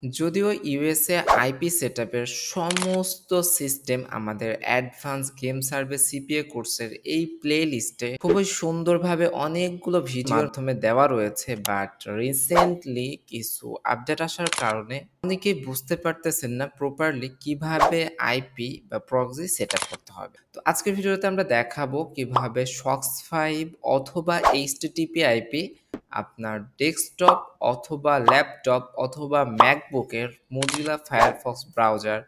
যদিও USA IP সেটআপের সমস্ত system আমাদের অ্যাডভান্স গেম সার্ভিস সিপিএ কোর্সের এই প্লে লিস্টে খুবই সুন্দরভাবে অনেকগুলো ভিডিওর মাধ্যমে দেওয়া রয়েছে, বাট রিসেন্টলি কিছু আপডেট আসার কারণে অনেকেই বুঝতে পারতেছেন না প্রপারলি কিভাবে আইপি বা প্রক্সি সেটআপ করতে হবে। তো আজকের ভিডিওতে আমরা দেখাবো কিভাবে শক্স 5 অথবা এইচটিটিপি আইপি আপনার ডেস্কটপ অথবা ল্যাপটপ অথবা ম্যাকবুকের মোজিলা ফায়ারফক্স ব্রাউজার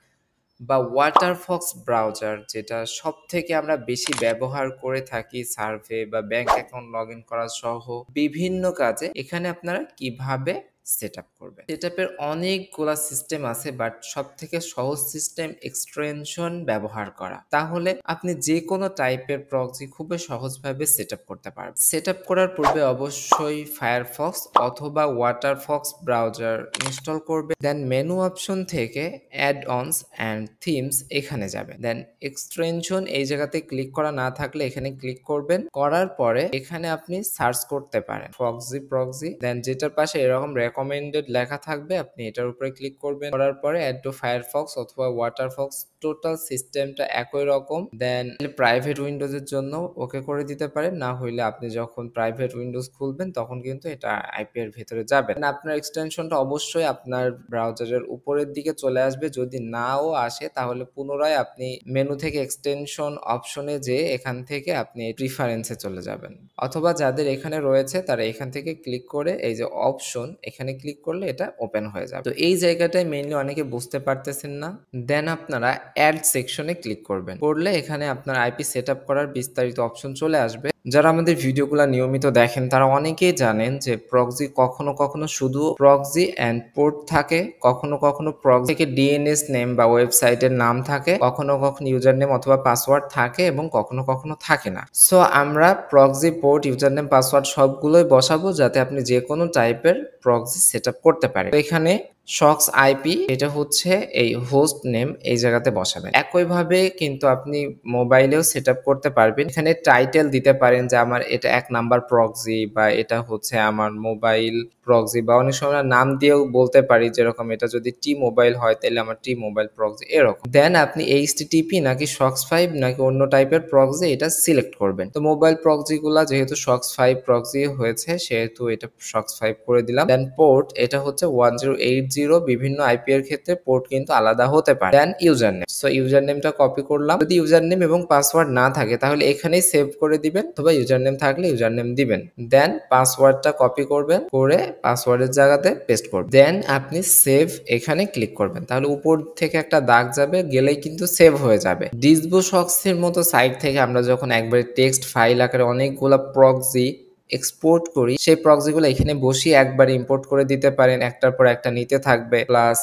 বা ওয়াটারফক্স ব্রাউজার, যেটা সব থেকে আমরা বেশি ব্যবহার করে থাকি সার্ভে বা ব্যাংক অ্যাকাউন্ট লগ ইন করা সহ বিভিন্ন কাজে, এখানে আপনারা কিভাবে সেট আপ করবেন। সেট আপের অনেকগুলা সিস্টেম আছে, বাট সব থেকে সহজ সিস্টেম এক্সটেনশন ব্যবহার করা। তাহলে আপনি যে কোনো টাইপের প্রক্সি খুবই সহজভাবে সেট আপ করতে পারবেন। সেট আপ করার পূর্বে অবশ্যই ফায়ারফক্স অথবা ওয়াটারফক্স ব্রাউজার ইনস্টল করবে, দেন মেনু অপশন থেকে অ্যাড অনস অ্যান্ড থিমস এখানে যাবেন, দেন এক্সটেনশন এই জায়গাতে ক্লিক করা না থাকলে এখানে ক্লিক করবেন। করার পরে এখানে আপনি সার্চ করতে পারেন প্রক্সি, দেন যেটার পাশে এরকম রেকমেন্ডেড লেখা থাকবে আপনি এটার উপরে ক্লিক করবেন। করার পরে অ্যাড টু ফায়ারফক্স অথবা ওয়াটারফক্স, টোটাল সিস্টেমটা একই রকম। দেন প্রাইভেট উইন্ডোজের জন্য ওকে করে দিতে পারেন, না হইলে আপনি যখন প্রাইভেট উইন্ডোজ খুলবেন তখন কিন্তু এটা আইপি এর ভিতরে যাবে। আপনার এক্সটেনশনটা অবশ্যই আপনার ব্রাউজারের উপরের দিকে চলে আসবে। যদি নাও আসে তাহলে পুনরায় আপনি মেনু থেকে এক্সটেনশন অপশনে যেয়ে এখান থেকে আপনি প্রিফারেন্সে চলে যাবেন, অথবা যাদের এখানে রয়েছে তারা এখান থেকে ক্লিক করে এই যে অপশন এখানে ক্লিক করলে এটা ওপেন হয়ে যাবে। তো এই জায়গাটায় মেইনলি অনেকে বুঝতে পারতেছেন না। দেন আপনারা অ্যাড সেকশনে ক্লিক করবেন, করলে এখানে আপনার আইপি সেট আপ করার বিস্তারিত অপশন চলে আসবে। যারা আমাদের ভিডিওগুলো নিয়মিত দেখেন তারা অনেকেই জানেন যে প্রক্সি কখনো কখনো শুধু প্রক্সি অ্যান্ড পোর্ট থাকে, কখনো কখনো প্রক্সি থেকে ডিএনএস নেম বা ওয়েবসাইটের নাম থাকে, কখনো কখনো ইউজার নেম অথবা পাসওয়ার্ড থাকে এবং কখনো কখনো থাকে না। সো আমরা proxy, port, user name, password সবগুলোই বসাবো যাতে আপনি যে কোনো টাইপের প্রক্সি সেট আপ করতে পারেন। এখানে শক্স আইপি এটা হচ্ছে এই হোস্ট নেম এই জায়গাতে বসাবেন। একইভাবে কিন্তু আপনি মোবাইলেও সেট আপ করতে পারবেন। এখানে টাইটেল দিতে পারেন যে আমার এটা 1 নাম্বার প্রক্সি, বা এটা হচ্ছে আমার মোবাইল প্রক্সি, বা অনেক সময় নাম দিয়েও বলতে পারি, যেরকম এটা যদি টি মোবাইল হয় তাহলে আমার টি মোবাইল প্রক্সি এরকম। দেন আপনি এইচটিটিপি নাকি শক্স 5 নাকি অন্য টাইপের প্রক্সি এটা সিলেক্ট করবেন। তো মোবাইল প্রক্সি গুলা যেহেতু শক্স 5 প্রক্সি হয়েছে সেহেতু এটা শক্স 5 করে দিলাম। দেন পোর্ট এটা হচ্ছে 1080, বিভিন্ন আইপি এর ক্ষেত্রে পোর্ট কিন্তু আলাদা হতে পারে। Then user name, so user নেমটা কপি করলাম। যদি ইউজার নেম এবং পাসওয়ার্ড না থাকে তাহলে এখানেই সেভ করে দিবেন, অথবা ইউজার নেম থাকলে ইউজার নেম দিবেন। দেন পাসওয়ার্ডটা কপি করবেন, করে পাসওয়ার্ডের জায়গাতে পেস্ট করবেন। দেন আপনি সেভ এখানে ক্লিক করবেন, তাহলে উপর থেকে একটা দাগ যাবে, গেলেই কিন্তু সেভ হয়ে যাবে। ডিসবোশক্সের মতো সাইট থেকে আমরা যখন একবারে টেক্সট ফাইল আকারে অনেকগুলা প্রক্সি এক্সপোর্ট করি, সেই প্রক্সিগুলো এখানে বসিয়ে একবারে ইম্পোর্ট করে দিতে পারেন, একটার পর একটা নিতে থাকবে। প্লাস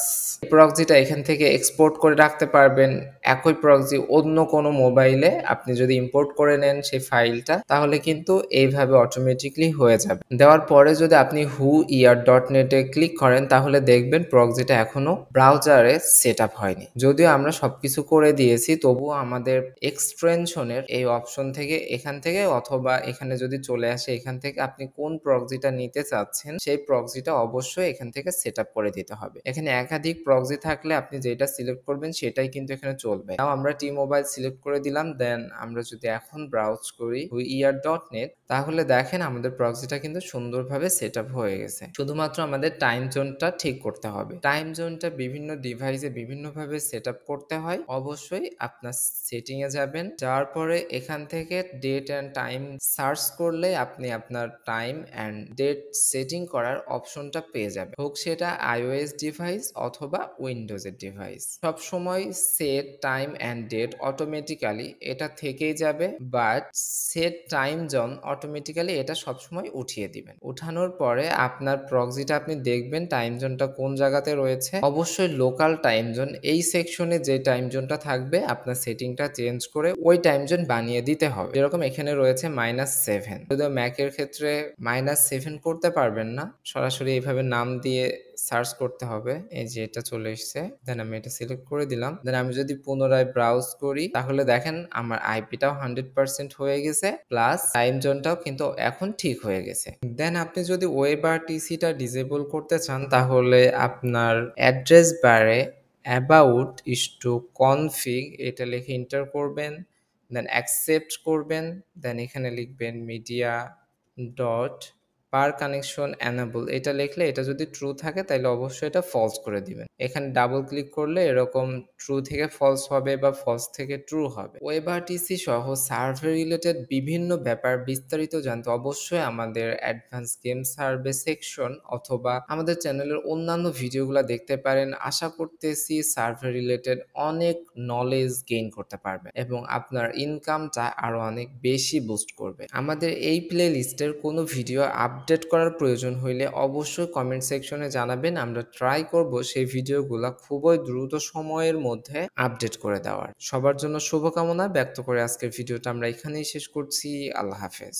প্রক্সিটা এখান থেকে এক্সপোর্ট করে রাখতে পারবেন। একই প্রক্সি অন্য কোনো মোবাইলে আপনি যদি ইম্পোর্ট করে নেন সেই ফাইলটা, তাহলে কিন্তু এইভাবে অটোমেটিকলি হয়ে যাবে। দেওয়ার পরে যদি আপনি whoear.net-এ ক্লিক করেন তাহলে দেখবেন প্রক্সিটা এখনো ব্রাউজারে সেট আপ হয়নি। যদিও আমরা সবকিছু করে দিয়েছি, তবুও আমাদের এক্সটেনশনের এই অপশন থেকে এখান থেকে, অথবা এখানে যদি চলে আসে এখান থেকে আপনি কোন প্রক্সিটা নিতে চাচ্ছেন সেই প্রক্সিটা অবশ্যই এখান থেকে সেট আপ করে দিতে হবে। এখানে একাধিক প্রক্সি থাকলে আপনি যেটা সিলেক্ট করবেন সেটাই কিন্তু এখানে চলবে। নাও আমরা টি মোবাইল সিলেক্ট করে দিলাম। দেন আমরা যদি এখন ব্রাউজ করি whoear.net, তাহলে দেখেন আমাদের প্রক্সিটা কিন্তু সুন্দরভাবে সেট আপ হয়ে গেছে। শুধুমাত্র আমাদের টাইম জোনটা ঠিক করতে হবে। টাইম জোনটা বিভিন্ন ডিভাইসে বিভিন্নভাবে সেট আপ করতে হয়। অবশ্যই আপনার সেটিং এ যাবেন, যাওয়ার পরে এখান থেকে ডেট অ্যান্ড টাইম সার্চ করলে আপনি আপনার টাইম অ্যান্ড ডেট সেটিং করার অপশনটা পেয়ে যাবেন, হোক সেটা iOS ডিভাইস অথবা উইন্ডোজের ডিভাইস। সবসময় set time and date automatically এটা থেকেই যাবে, but set time zone automatically এটা সবসময় উঠিয়ে দিবেন। উঠানোর পরে আপনার প্রক্সিটা আপনি দেখবেন টাইম জোনটা কোন জায়গাতে রয়েছে। অবশ্যই লোকাল টাইম জোন এই সেকশনে যে টাইম জোনটা থাকবে আপনার সেটিংটা চেঞ্জ করে ওই টাইম জোন বানিয়ে দিতে হবে। যেরকম এখানে রয়েছে -7, যদিও ম্যাকের এর ক্ষেত্রে -7 করতে পারবেন না, সরাসরি এইভাবে নাম দিয়ে সার্চ করতে হবে। এই যে এটা চলে এসছে, দেন আমি এটা সিলেক্ট করে দিলাম। দেন আমি যদি পুনরায় ব্রাউজ করি তাহলে দেখেন আমার আইপিটাও 100% হয়ে গেছে, প্লাস টাইম জোনটাও কিন্তু এখন ঠিক হয়ে গেছে। দেন আপনি যদি ওয়েব আর টিসিটা ডিসেবল করতে চান তাহলে আপনার অ্যাড্রেস বারে অ্যাবাউট ইস টু কনফিগ এটা লিখে এন্টার করবেন, দেন অ্যাকসেপ্ট করবেন, দেন এখানে লিখবেন মিডিয়া ডট পার কানেকশন অ্যানাবল এটা লিখলে, এটা যদি ট্রু থাকে তাহলে অবশ্যই এটা ফলস করে দিবেন। এখানে ডাবল ক্লিক করলে এরকম ট্রু থেকে ফলস হবে বা ফলস থেকে ট্রু হবে। ওয়েব আরটিসি সহ সার্ভার রিলেটেড বিভিন্ন ব্যাপার বিস্তারিত জানতে অবশ্যই আমাদের অ্যাডভান্স গেম সার্ভে সেকশন অথবা আমাদের চ্যানেলের অন্যান্য ভিডিওগুলো দেখতে পারেন। আশা করতেছি সার্ভার রিলেটেড অনেক নলেজ গেইন করতে পারবেন এবং আপনার ইনকামটা আরো অনেক বেশি বুস্ট করবে। আমাদের এই প্লে লিস্টের কোনো ভিডিও আপডেট করার প্রয়োজন হইলে অবশ্যই কমেন্ট সেকশনে জানাবেন, আমরা ট্রাই করব সেই ভিডিওগুলো খুবই দ্রুত সময়ের মধ্যে আপডেট করে দেওয়ার। সবার জন্য শুভকামনা ব্যক্ত করে আজকের ভিডিওটা আমরা এখানেই শেষ করছি। আল্লাহ হাফেজ।